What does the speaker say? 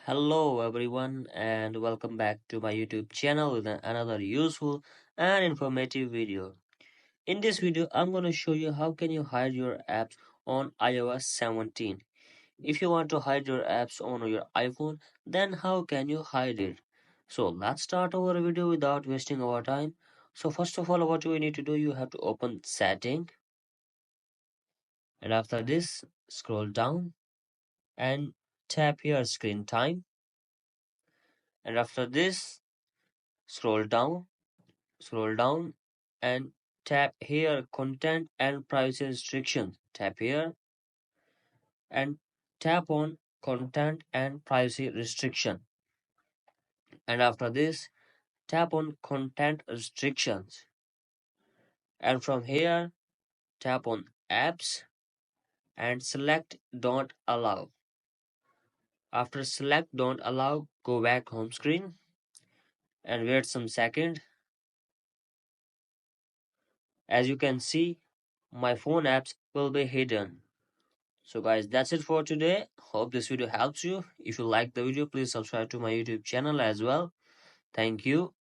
Hello everyone and welcome back to my YouTube channel with another useful and informative video. In this video, I'm going to show you how can you hide your apps on iOS 17. If you want to hide your apps on your iPhone, then how can you hide it? So let's start our video without wasting our time. So first of all, what you need to do, you have to open setting, and after this scroll down and tap here screen time, and after this scroll down scroll down and tap here content and privacy restrictions. Tap here and tap on content and privacy restriction, and after this tap on content restrictions, and from here tap on apps and select don't allow. After select don't allow, go back home screen and wait some second. As you can see, my phone apps will be hidden. So guys, that's it for today. Hope this video helps you. If you like the video, please subscribe to my YouTube channel as well. Thank you.